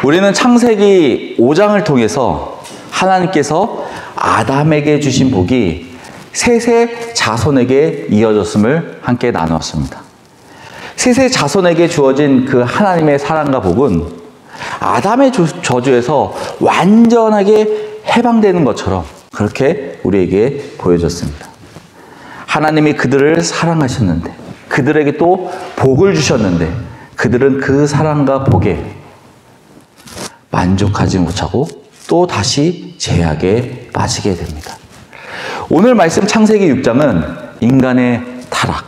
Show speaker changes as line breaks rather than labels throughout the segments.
우리는 창세기 5장을 통해서 하나님께서 아담에게 주신 복이 셋의 자손에게 이어졌음을 함께 나누었습니다. 셋의 자손에게 주어진 그 하나님의 사랑과 복은 아담의 저주에서 완전하게 해방되는 것처럼 그렇게 우리에게 보여졌습니다. 하나님이 그들을 사랑하셨는데, 그들에게 또 복을 주셨는데, 그들은 그 사랑과 복에 만족하지 못하고 또 다시 죄악에 빠지게 됩니다. 오늘 말씀 창세기 6장은 인간의 타락,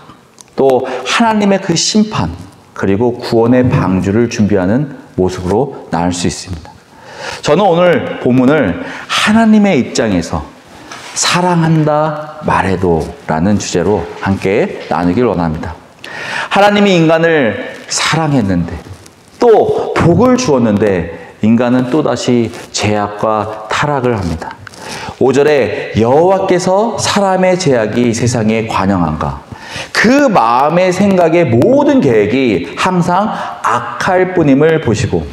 또 하나님의 그 심판, 그리고 구원의 방주를 준비하는 모습으로 나눌 수 있습니다. 저는 오늘 본문을 하나님의 입장에서 사랑한다 말해도 라는 주제로 함께 나누길 원합니다. 하나님이 인간을 사랑했는데 또 복을 주었는데 인간은 또다시 죄악과 타락을 합니다. 5절에 여호와께서 사람의 죄악이 세상에 관영한가, 그 마음의 생각의 모든 계획이 항상 악할 뿐임을 보시고,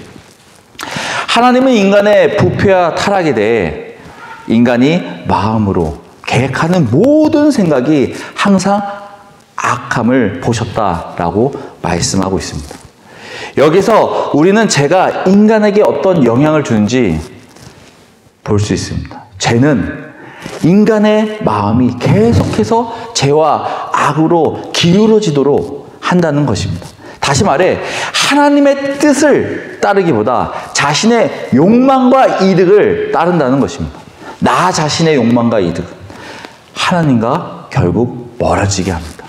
하나님은 인간의 부패와 타락에 대해 인간이 마음으로 계획하는 모든 생각이 항상 악함을 보셨다라고 말씀하고 있습니다. 여기서 우리는 죄가 인간에게 어떤 영향을 주는지 볼 수 있습니다. 죄는 인간의 마음이 계속해서 죄와 악으로 기울어지도록 한다는 것입니다. 다시 말해 하나님의 뜻을 따르기보다 자신의 욕망과 이득을 따른다는 것입니다. 나 자신의 욕망과 이득은 하나님과 결국 멀어지게 합니다.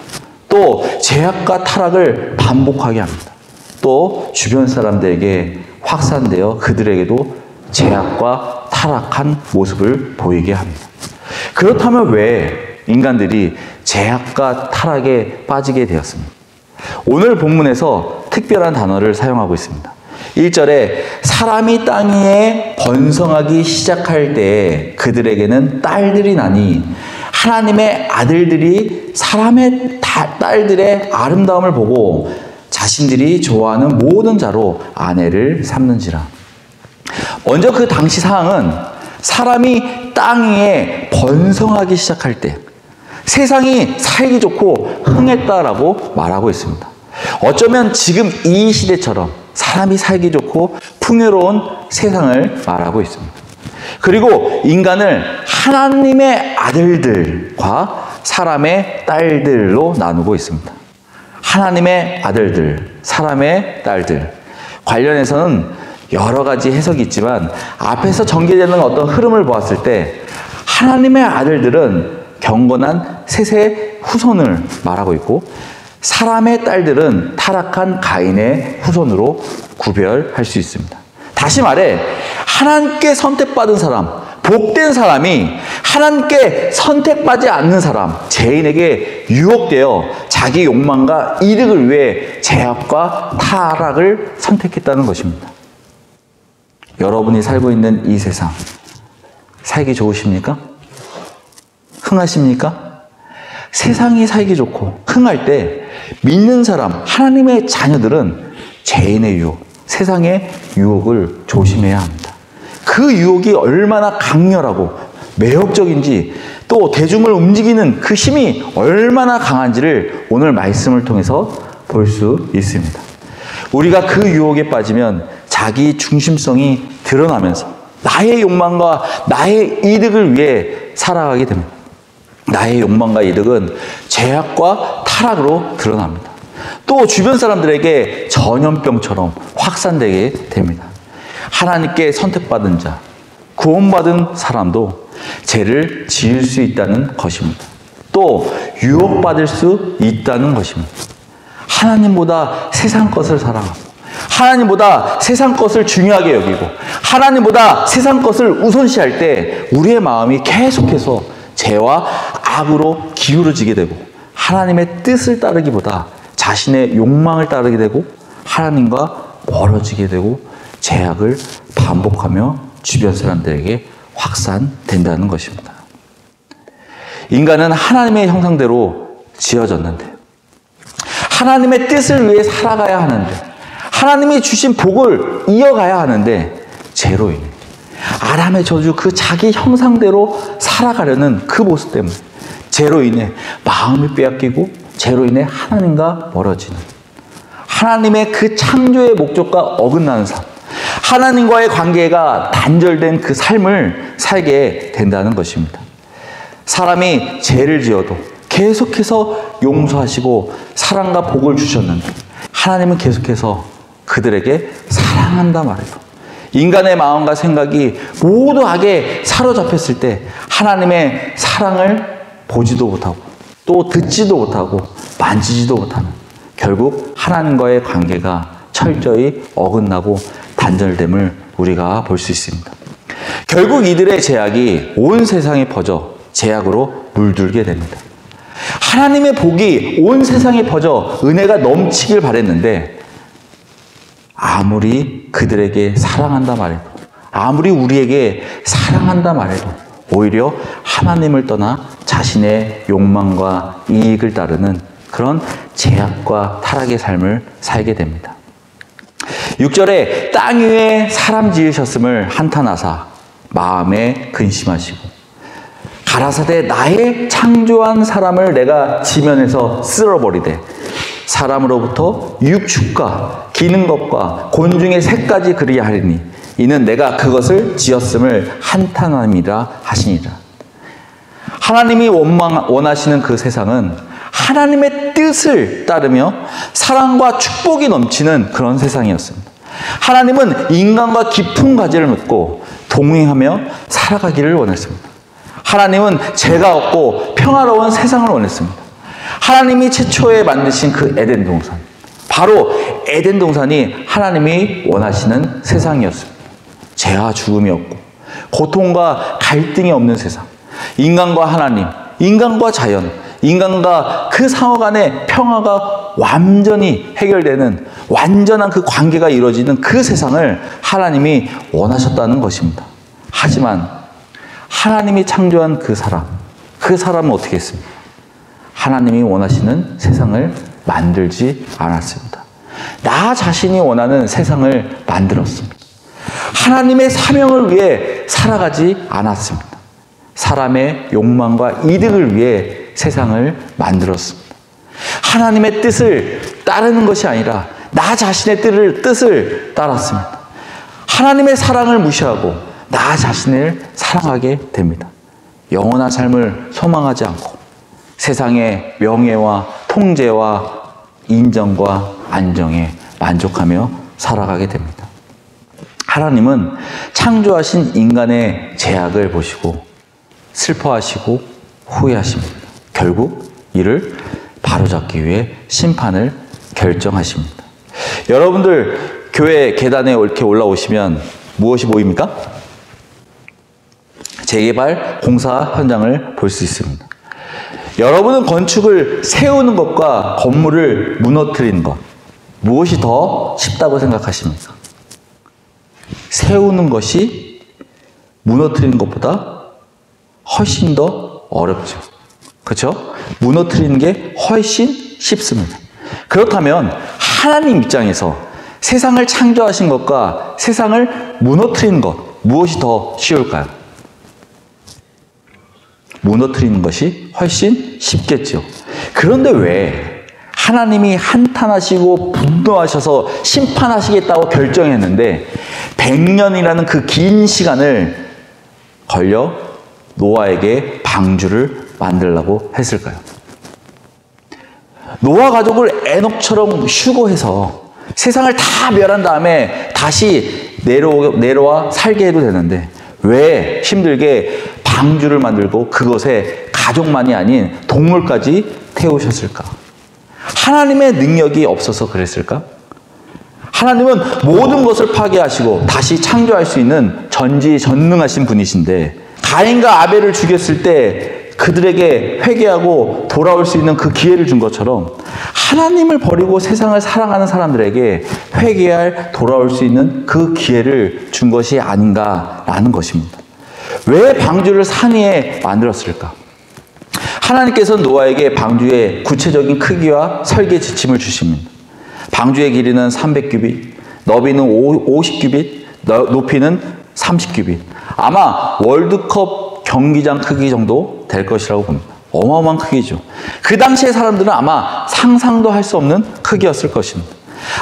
또 죄악과 타락을 반복하게 합니다. 또 주변 사람들에게 확산되어 그들에게도 죄악과 타락한 모습을 보이게 합니다. 그렇다면 왜 인간들이 죄악과 타락에 빠지게 되었습니까? 오늘 본문에서 특별한 단어를 사용하고 있습니다. 1절에 사람이 땅 위에 번성하기 시작할 때 그들에게는 딸들이 나니 하나님의 아들들이 사람의 딸들의 아름다움을 보고 자신들이 좋아하는 모든 자로 아내를 삼는지라. 먼저 그 당시 상황은 사람이 땅 위에 번성하기 시작할 때 세상이 살기 좋고 흥했다라고 말하고 있습니다. 어쩌면 지금 이 시대처럼 사람이 살기 좋고 풍요로운 세상을 말하고 있습니다. 그리고 인간을 하나님의 아들들과 사람의 딸들로 나누고 있습니다. 하나님의 아들들, 사람의 딸들 관련해서는 여러 가지 해석이 있지만 앞에서 전개되는 어떤 흐름을 보았을 때 하나님의 아들들은 경건한 셋의 후손을 말하고 있고 사람의 딸들은 타락한 가인의 후손으로 구별할 수 있습니다. 다시 말해 하나님께 선택받은 사람, 복된 사람이 하나님께 선택받지 않는 사람, 죄인에게 유혹되어 자기 욕망과 이득을 위해 죄악과 타락을 선택했다는 것입니다. 여러분이 살고 있는 이 세상 살기 좋으십니까? 흥하십니까? 세상이 살기 좋고 흥할 때 믿는 사람, 하나님의 자녀들은 죄인의 유혹, 세상의 유혹을 조심해야 합니다. 그 유혹이 얼마나 강렬하고 매혹적인지 또 대중을 움직이는 그 힘이 얼마나 강한지를 오늘 말씀을 통해서 볼 수 있습니다. 우리가 그 유혹에 빠지면 자기 중심성이 드러나면서 나의 욕망과 나의 이득을 위해 살아가게 됩니다. 나의 욕망과 이득은 죄악과 타락으로 드러납니다. 또 주변 사람들에게 전염병처럼 확산되게 됩니다. 하나님께 선택받은 자, 구원받은 사람도 죄를 지을 수 있다는 것입니다. 또 유혹받을 수 있다는 것입니다. 하나님보다 세상 것을 사랑하고 하나님보다 세상 것을 중요하게 여기고 하나님보다 세상 것을 우선시할 때 우리의 마음이 계속해서 죄와 악으로 기울어지게 되고 하나님의 뜻을 따르기보다 자신의 욕망을 따르게 되고 하나님과 멀어지게 되고 죄악을 반복하며 주변 사람들에게 확산된다는 것입니다. 인간은 하나님의 형상대로 지어졌는데 하나님의 뜻을 위해 살아가야 하는데 하나님이 주신 복을 이어가야 하는데 죄로 인해 아담의 저주 그 자기 형상대로 살아가려는 그 모습 때문에 죄로 인해 마음이 빼앗기고 죄로 인해 하나님과 멀어지는 하나님의 그 창조의 목적과 어긋나는 삶, 하나님과의 관계가 단절된 그 삶을 살게 된다는 것입니다. 사람이 죄를 지어도 계속해서 용서하시고 사랑과 복을 주셨는데 하나님은 계속해서 그들에게 사랑한다 말해도 인간의 마음과 생각이 모두 악에 사로잡혔을 때 하나님의 사랑을 보지도 못하고 또 듣지도 못하고 만지지도 못하는 결국 하나님과의 관계가 철저히 어긋나고 단절됨을 우리가 볼 수 있습니다. 결국 이들의 죄악이 온 세상에 퍼져 죄악으로 물들게 됩니다. 하나님의 복이 온 세상에 퍼져 은혜가 넘치길 바랬는데 아무리 그들에게 사랑한다 말해도 아무리 우리에게 사랑한다 말해도 오히려 하나님을 떠나 자신의 욕망과 이익을 따르는 그런 죄악과 타락의 삶을 살게 됩니다. 6절에 땅 위에 사람 지으셨음을 한탄하사 마음에 근심하시고 가라사대 나의 창조한 사람을 내가 지면에서 쓸어버리되 사람으로부터 육축과 기는 것과 곤중의 새까지 그리하리니 이는 내가 그것을 지었음을 한탄함이라 하시니라. 하나님이 원하시는 그 세상은 하나님의 뜻을 따르며 사랑과 축복이 넘치는 그런 세상이었습니다. 하나님은 인간과 깊은 과제를 맺고 동행하며 살아가기를 원했습니다. 하나님은 죄가 없고 평화로운 세상을 원했습니다. 하나님이 최초에 만드신 그 에덴 동산, 바로 에덴 동산이 하나님이 원하시는 세상이었습니다. 죄와 죽음이 없고 고통과 갈등이 없는 세상, 인간과 하나님, 인간과 자연, 인간과 그 상호 간의 평화가 완전히 해결되는 완전한 그 관계가 이루어지는 그 세상을 하나님이 원하셨다는 것입니다. 하지만 하나님이 창조한 그 사람은 어떻게 했습니까? 하나님이 원하시는 세상을 만들지 않았습니다. 나 자신이 원하는 세상을 만들었습니다. 하나님의 사명을 위해 살아가지 않았습니다. 사람의 욕망과 이득을 위해 세상을 만들었습니다. 하나님의 뜻을 따르는 것이 아니라 나 자신의 뜻을 따랐습니다. 하나님의 사랑을 무시하고 나 자신을 사랑하게 됩니다. 영원한 삶을 소망하지 않고 세상의 명예와 통제와 인정과 안정에 만족하며 살아가게 됩니다. 하나님은 창조하신 인간의 죄악을 보시고 슬퍼하시고 후회하십니다. 결국 이를 바로잡기 위해 심판을 결정하십니다. 여러분들 교회 계단에 이렇게 올라오시면 무엇이 보입니까? 재개발 공사 현장을 볼 수 있습니다. 여러분은 건축을 세우는 것과 건물을 무너뜨리는 것, 무엇이 더 쉽다고 생각하십니까? 세우는 것이 무너뜨리는 것보다 훨씬 더 어렵죠. 그렇죠? 무너뜨리는 게 훨씬 쉽습니다. 그렇다면 하나님 입장에서 세상을 창조하신 것과 세상을 무너뜨리는 것, 무엇이 더 쉬울까요? 무너뜨리는 것이 훨씬 쉽겠죠. 그런데 왜 하나님이 한탄하시고 분노하셔서 심판하시겠다고 결정했는데 100년이라는 그 긴 시간을 걸려 노아에게 방주를 만들라고 했을까요? 노아 가족을 에녹처럼 휴거해서 세상을 다 멸한 다음에 다시 내려와 살게 해도 되는데 왜 힘들게 방주를 만들고 그것에 가족만이 아닌 동물까지 태우셨을까? 하나님의 능력이 없어서 그랬을까? 하나님은 모든 것을 파괴하시고 다시 창조할 수 있는 전지전능하신 분이신데 가인과 아벨을 죽였을 때 그들에게 회개하고 돌아올 수 있는 그 기회를 준 것처럼 하나님을 버리고 세상을 사랑하는 사람들에게 회개할 돌아올 수 있는 그 기회를 준 것이 아닌가라는 것입니다. 왜 방주를 산 위에 만들었을까? 하나님께서는 노아에게 방주의 구체적인 크기와 설계 지침을 주십니다. 방주의 길이는 300규빗, 너비는 50규빗, 높이는 30규빗. 아마 월드컵 경기장 크기 정도 될 것이라고 봅니다. 어마어마한 크기죠. 그 당시의 사람들은 아마 상상도 할 수 없는 크기였을 것입니다.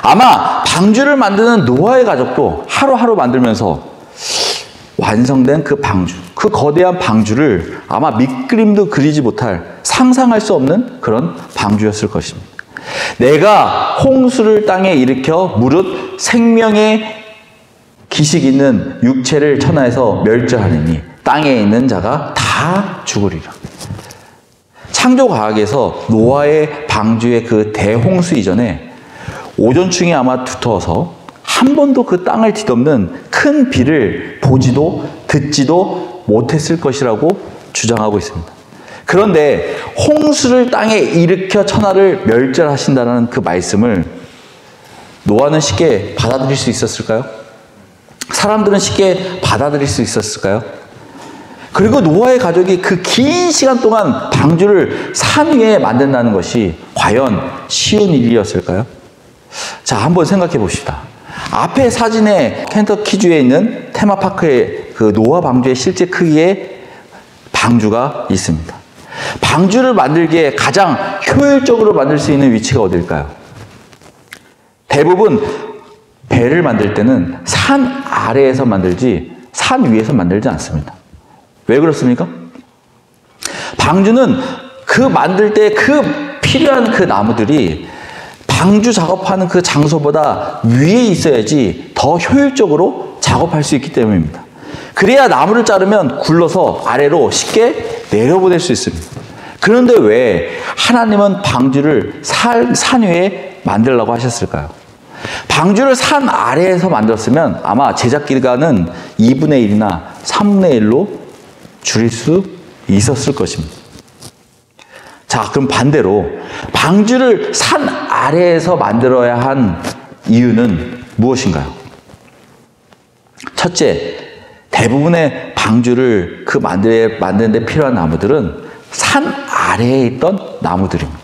아마 방주를 만드는 노아의 가족도 하루하루 만들면서 완성된 그 방주, 그 거대한 방주를 아마 밑그림도 그리지 못할 상상할 수 없는 그런 방주였을 것입니다. 내가 홍수를 땅에 일으켜 무릇 생명의 기식 있는 육체를 천하에서 멸절하느니 땅에 있는 자가 다 죽으리라. 창조과학에서 노아의 방주의 그 대홍수 이전에 오존층이 아마 두터워서 한 번도 그 땅을 뒤덮는 큰 비를 보지도 듣지도 못했을 것이라고 주장하고 있습니다. 그런데 홍수를 땅에 일으켜 천하를 멸절하신다는 그 말씀을 노아는 쉽게 받아들일 수 있었을까요? 사람들은 쉽게 받아들일 수 있었을까요? 그리고 노아의 가족이 그 긴 시간 동안 방주를 산 위에 만든다는 것이 과연 쉬운 일이었을까요? 자, 한번 생각해 봅시다. 앞에 사진에 켄터키주에 있는 테마파크의 그 노아 방주의 실제 크기의 방주가 있습니다. 방주를 만들기에 가장 효율적으로 만들 수 있는 위치가 어딜까요? 대부분 배를 만들 때는 산 아래에서 만들지 산 위에서 만들지 않습니다. 왜 그렇습니까? 방주는 그 만들 때 그 필요한 그 나무들이 방주 작업하는 그 장소보다 위에 있어야지 더 효율적으로 작업할 수 있기 때문입니다. 그래야 나무를 자르면 굴러서 아래로 쉽게 내려보낼 수 있습니다. 그런데 왜 하나님은 방주를 산 위에 만들라고 하셨을까요? 방주를 산 아래에서 만들었으면 아마 제작 기간은 2분의 1이나 3분의 1로 줄일 수 있었을 것입니다. 자, 그럼 반대로 방주를 산 아래에서 만들어야 한 이유는 무엇인가요? 첫째, 대부분의 방주를 그 만드는 데 필요한 나무들은 산 아래에 있던 나무들입니다.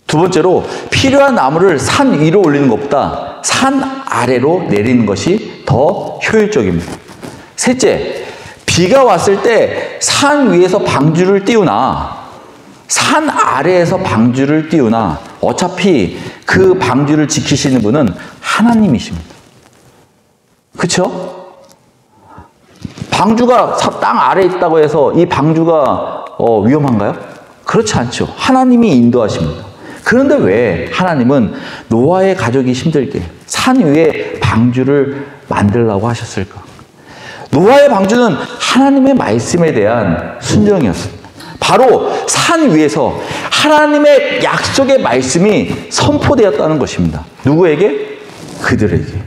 두 번째로 필요한 나무를 산 위로 올리는 것보다 산 아래로 내리는 것이 더 효율적입니다. 셋째, 비가 왔을 때 산 위에서 방주를 띄우나 산 아래에서 방주를 띄우나 어차피 그 방주를 지키시는 분은 하나님이십니다. 그렇죠? 방주가 땅 아래에 있다고 해서 이 방주가 위험한가요? 그렇지 않죠. 하나님이 인도하십니다. 그런데 왜 하나님은 노아의 가족이 힘들게 산 위에 방주를 만들라고 하셨을까? 노아의 방주는 하나님의 말씀에 대한 순종이었습니다. 바로 산 위에서 하나님의 약속의 말씀이 선포되었다는 것입니다. 누구에게? 그들에게.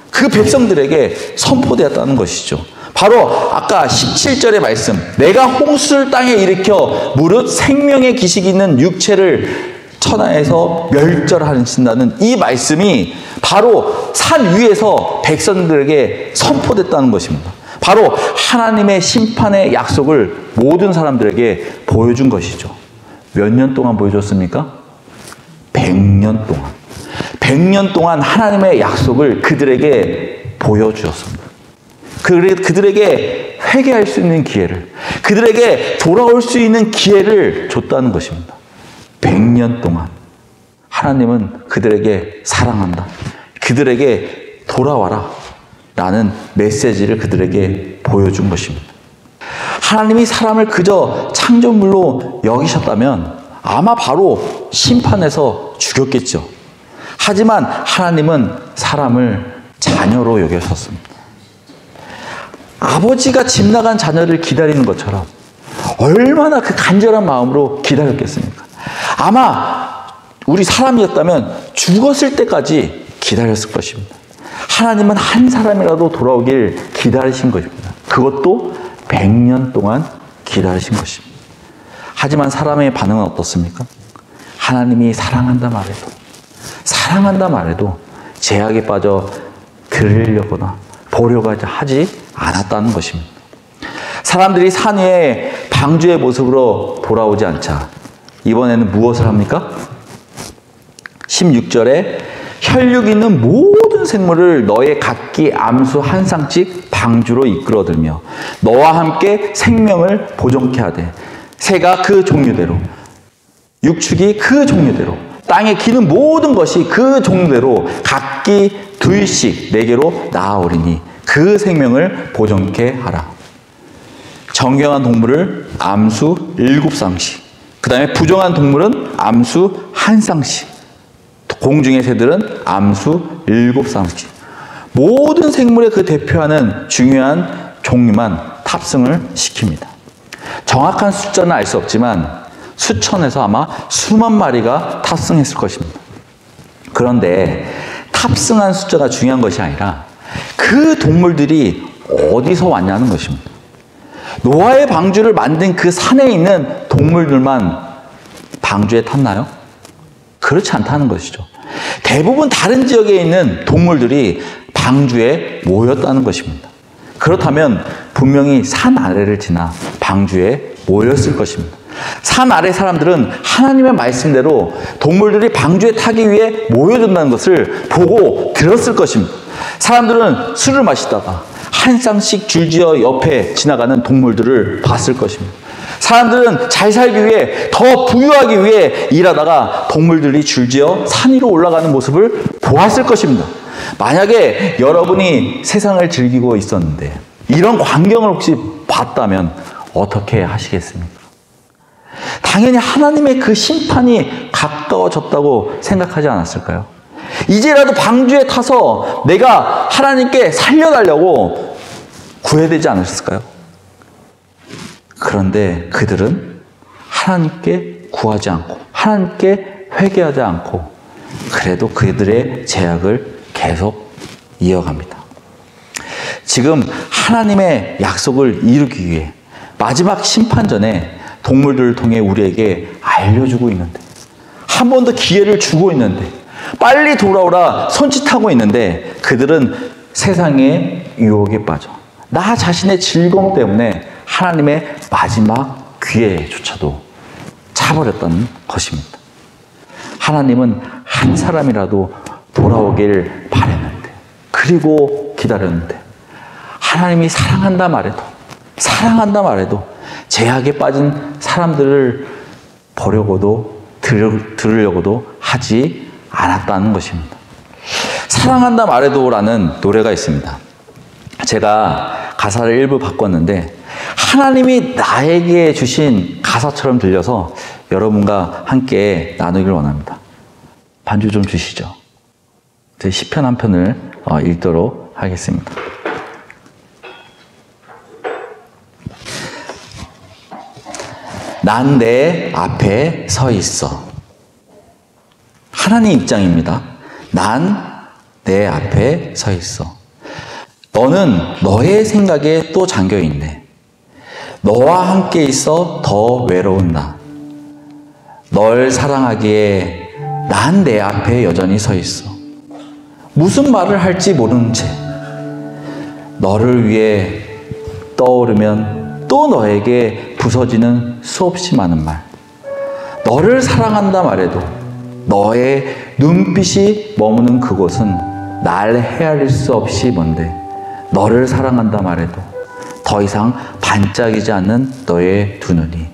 그 백성들에게 선포되었다는 것이죠. 바로 아까 17절의 말씀, 내가 홍수를 땅에 일으켜 무릇 생명의 기식이 있는 육체를 천하에서 멸절하신다는 이 말씀이 바로 산 위에서 백성들에게 선포됐다는 것입니다. 바로 하나님의 심판의 약속을 모든 사람들에게 보여준 것이죠. 몇 년 동안 보여줬습니까? 100년 동안. 100년 동안 하나님의 약속을 그들에게 보여주었습니다. 그들에게 회개할 수 있는 기회를, 그들에게 돌아올 수 있는 기회를 줬다는 것입니다. 100년 동안 하나님은 그들에게 사랑한다. 그들에게 돌아와라. 라는 메시지를 그들에게 보여준 것입니다. 하나님이 사람을 그저 창조물로 여기셨다면 아마 바로 심판해서 죽였겠죠. 하지만 하나님은 사람을 자녀로 여기셨습니다. 아버지가 집 나간 자녀를 기다리는 것처럼 얼마나 그 간절한 마음으로 기다렸겠습니까? 아마 우리 사람이었다면 죽었을 때까지 기다렸을 것입니다. 하나님은 한 사람이라도 돌아오길 기다리신 것입니다. 그것도 100년 동안 기다리신 것입니다. 하지만 사람의 반응은 어떻습니까? 하나님이 사랑한다 말해도 제약에 빠져 들으려거나 보려고 하지 않았다는 것입니다. 사람들이 산 위에 방주의 모습으로 돌아오지 않자 이번에는 무엇을 합니까? 16절에 혈육 있는 모든 모든 생물을 너의 각기 암수 한 쌍씩 방주로 이끌어들며 너와 함께 생명을 보존케 하되 새가 그 종류대로 육축이 그 종류대로 땅에 기는 모든 것이 그 종류대로 각기 둘씩 내게로 나아오리니 그 생명을 보존케 하라. 정경한 동물을 암수 7쌍씩, 그 다음에 부정한 동물은 암수 1쌍씩, 공중의 새들은 암수 7쌍씩. 모든 생물의 그 대표하는 중요한 종류만 탑승을 시킵니다. 정확한 숫자는 알 수 없지만 수천에서 아마 수만 마리가 탑승했을 것입니다. 그런데 탑승한 숫자가 중요한 것이 아니라 그 동물들이 어디서 왔냐는 것입니다. 노아의 방주를 만든 그 산에 있는 동물들만 방주에 탔나요? 그렇지 않다는 것이죠. 대부분 다른 지역에 있는 동물들이 방주에 모였다는 것입니다. 그렇다면 분명히 산 아래를 지나 방주에 모였을 것입니다. 산 아래 사람들은 하나님의 말씀대로 동물들이 방주에 타기 위해 모여든다는 것을 보고 들었을 것입니다. 사람들은 술을 마시다가 한 쌍씩 줄지어 옆에 지나가는 동물들을 봤을 것입니다. 사람들은 잘 살기 위해, 더 부유하기 위해 일하다가 동물들이 줄지어 산 위로 올라가는 모습을 보았을 것입니다. 만약에 여러분이 세상을 즐기고 있었는데 이런 광경을 혹시 봤다면 어떻게 하시겠습니까? 당연히 하나님의 그 심판이 가까워졌다고 생각하지 않았을까요? 이제라도 방주에 타서 내가 하나님께 살려달라고 구해야 되지 않았을까요? 그런데 그들은 하나님께 구하지 않고 하나님께 회개하지 않고 그래도 그들의 죄악을 계속 이어갑니다. 지금 하나님의 약속을 이루기 위해 마지막 심판 전에 동물들을 통해 우리에게 알려주고 있는데, 한 번 더 기회를 주고 있는데, 빨리 돌아오라 손짓하고 있는데 그들은 세상의 유혹에 빠져 나 자신의 즐거움 때문에 하나님의 마지막 기회조차도 차버렸다는 것입니다. 하나님은 한 사람이라도 돌아오길 바랬는데, 그리고 기다렸는데, 하나님이 사랑한다 말해도 죄악에 빠진 사람들을 보려고도 들으려고도 하지 않았다는 것입니다. 사랑한다 말해도라는 노래가 있습니다. 제가 가사를 일부 바꿨는데 하나님이 나에게 주신 가사처럼 들려서 여러분과 함께 나누기를 원합니다. 반주 좀 주시죠. 제 시편 한 편을 읽도록 하겠습니다. 난 내 앞에 서 있어. 하나님 입장입니다. 난 내 앞에 서 있어. 너는 너의 생각에 또 잠겨 있네. 너와 함께 있어 더 외로운 나. 널 사랑하기에 난 내 앞에 여전히 서 있어. 무슨 말을 할지 모르는 채 너를 위해 떠오르면 또 너에게 부서지는 수없이 많은 말. 너를 사랑한다 말해도 너의 눈빛이 머무는 그곳은 날 헤아릴 수 없이 먼데, 너를 사랑한다 말해도 더 이상 반짝이지 않는 너의 두 눈이,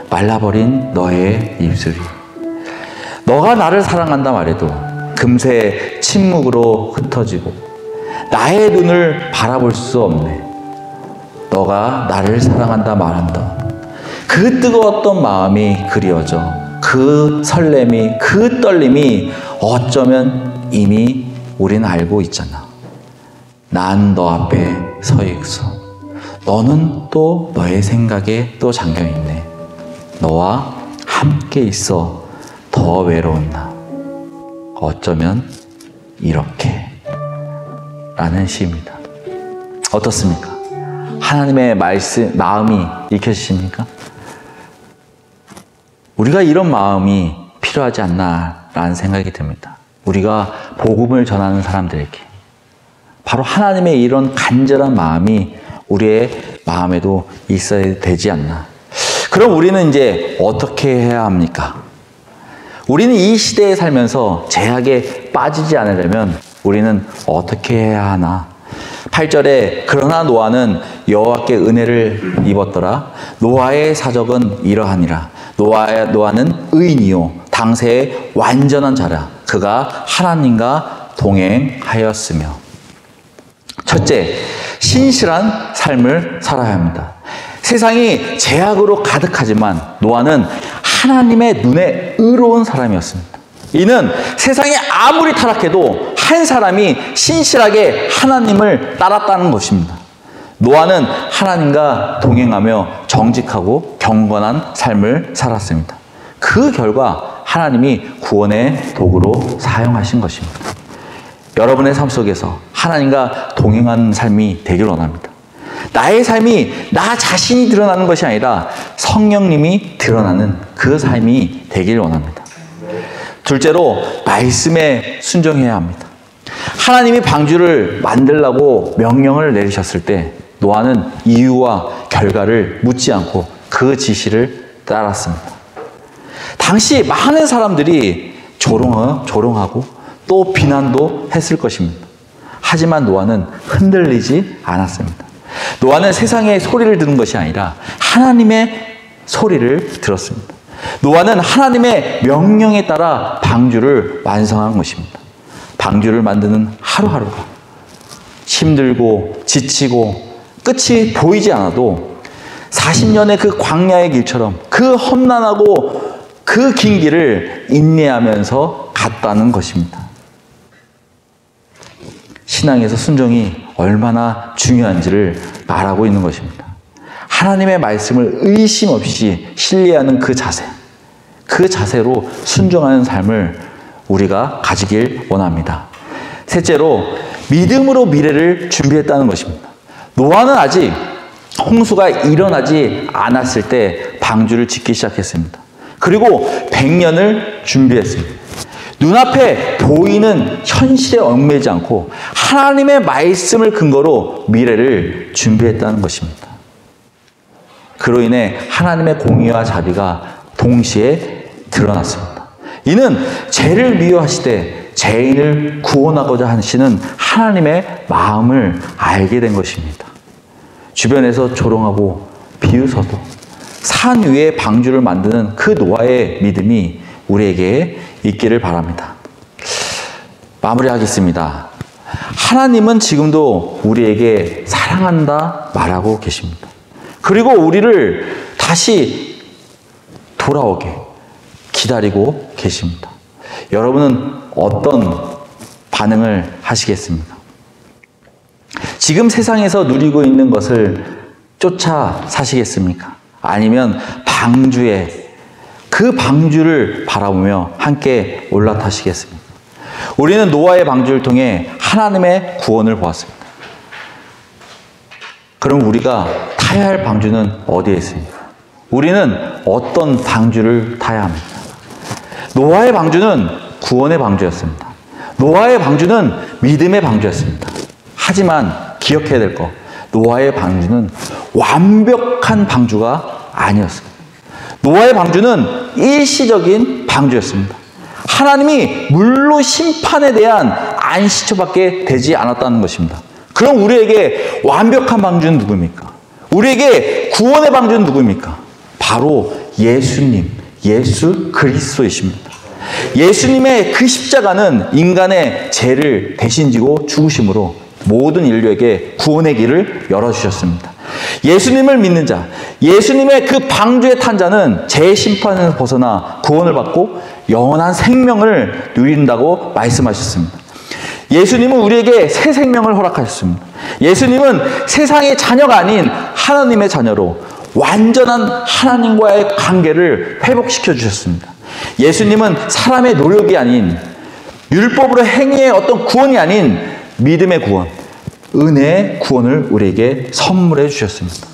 말라버린 너의 입술이, 너가 나를 사랑한다 말해도 금세 침묵으로 흩어지고 나의 눈을 바라볼 수 없네. 너가 나를 사랑한다 말한다. 그 뜨거웠던 마음이 그리워져 그 설렘이, 그 떨림이 어쩌면 이미 우린 알고 있잖아. 난 너 앞에 서 있어. 너는 또 너의 생각에 또 잠겨있네. 너와 함께 있어 더 외로운 나. 어쩌면 이렇게 라는 시입니다. 어떻습니까? 하나님의 말씀, 마음이 읽혀지십니까? 우리가 이런 마음이 필요하지 않나 라는 생각이 듭니다. 우리가 복음을 전하는 사람들에게 바로 하나님의 이런 간절한 마음이 우리의 마음에도 있어야 되지 않나. 그럼 우리는 이제 어떻게 해야 합니까? 우리는 이 시대에 살면서 죄악에 빠지지 않으려면 우리는 어떻게 해야 하나? 8절에 그러나 노아는 여호와께 은혜를 입었더라. 노아의 사적은 이러하니라. 노아는 의인이요 당세의 완전한 자라. 그가 하나님과 동행하였으며. 첫째, 신실한 삶을 살아야 합니다. 세상이 죄악으로 가득하지만 노아는 하나님의 눈에 의로운 사람이었습니다. 이는 세상이 아무리 타락해도 한 사람이 신실하게 하나님을 따랐다는 것입니다. 노아는 하나님과 동행하며 정직하고 경건한 삶을 살았습니다. 그 결과 하나님이 구원의 도구로 사용하신 것입니다. 여러분의 삶 속에서 하나님과 동행하는 삶이 되길 원합니다. 나의 삶이 나 자신이 드러나는 것이 아니라 성령님이 드러나는 그 삶이 되길 원합니다. 둘째로, 말씀에 순종해야 합니다. 하나님이 방주를 만들라고 명령을 내리셨을 때 노아는 이유와 결과를 묻지 않고 그 지시를 따랐습니다. 당시 많은 사람들이 조롱하고 또 비난도 했을 것입니다. 하지만 노아는 흔들리지 않았습니다. 노아는 세상의 소리를 듣는 것이 아니라 하나님의 소리를 들었습니다. 노아는 하나님의 명령에 따라 방주를 완성한 것입니다. 방주를 만드는 하루하루가 힘들고 지치고 끝이 보이지 않아도 40년의 그 광야의 길처럼 그 험난하고 그 긴 길을 인내하면서 갔다는 것입니다. 신앙에서 순종이 얼마나 중요한지를 말하고 있는 것입니다. 하나님의 말씀을 의심 없이 신뢰하는 그 자세, 그 자세로 순종하는 삶을 우리가 가지길 원합니다. 셋째로, 믿음으로 미래를 준비했다는 것입니다. 노아는 아직 홍수가 일어나지 않았을 때 방주를 짓기 시작했습니다. 그리고 100년을 준비했습니다. 눈앞에 보이는 현실에 얽매이지 않고 하나님의 말씀을 근거로 미래를 준비했다는 것입니다. 그로 인해 하나님의 공의와 자비가 동시에 드러났습니다. 이는 죄를 미워하시되 죄인을 구원하고자 하시는 하나님의 마음을 알게 된 것입니다. 주변에서 조롱하고 비웃어도 산 위에 방주를 만드는 그 노아의 믿음이 우리에게 있기를 바랍니다. 마무리하겠습니다. 하나님은 지금도 우리에게 사랑한다 말하고 계십니다. 그리고 우리를 다시 돌아오게 기다리고 계십니다. 여러분은 어떤 반응을 하시겠습니까? 지금 세상에서 누리고 있는 것을 쫓아 사시겠습니까? 아니면 그 방주를 바라보며 함께 올라타시겠습니까? 우리는 노아의 방주를 통해 하나님의 구원을 보았습니다. 그럼 우리가 타야 할 방주는 어디에 있습니까? 우리는 어떤 방주를 타야 합니까? 노아의 방주는 구원의 방주였습니다. 노아의 방주는 믿음의 방주였습니다. 하지만 기억해야 될 것, 노아의 방주는 완벽한 방주가 아니었습니다. 노아의 방주는 일시적인 방주였습니다. 하나님이 물로 심판에 대한 안식처밖에 되지 않았다는 것입니다. 그럼 우리에게 완벽한 방주는 누구입니까? 우리에게 구원의 방주는 누구입니까? 바로 예수님, 예수 그리스도이십니다. 예수님의 그 십자가는 인간의 죄를 대신 지고 죽으심으로 모든 인류에게 구원의 길을 열어주셨습니다. 예수님을 믿는 자, 예수님의 그 방주에 탄 자는 죄의 심판에서 벗어나 구원을 받고 영원한 생명을 누린다고 말씀하셨습니다. 예수님은 우리에게 새 생명을 허락하셨습니다. 예수님은 세상의 자녀가 아닌 하나님의 자녀로 완전한 하나님과의 관계를 회복시켜 주셨습니다. 예수님은 사람의 노력이 아닌, 율법으로 행위의 어떤 구원이 아닌 믿음의 구원, 은혜의 구원을 우리에게 선물해 주셨습니다.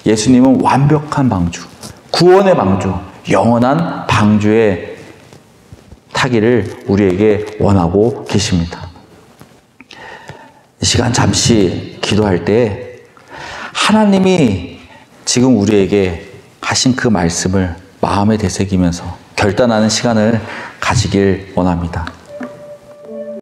예수님은 완벽한 방주, 구원의 방주, 영원한 방주에 타기를 우리에게 원하고 계십니다. 이 시간 잠시 기도할 때 하나님이 지금 우리에게 하신 그 말씀을 마음에 되새기면서 결단하는 시간을 가지길 원합니다.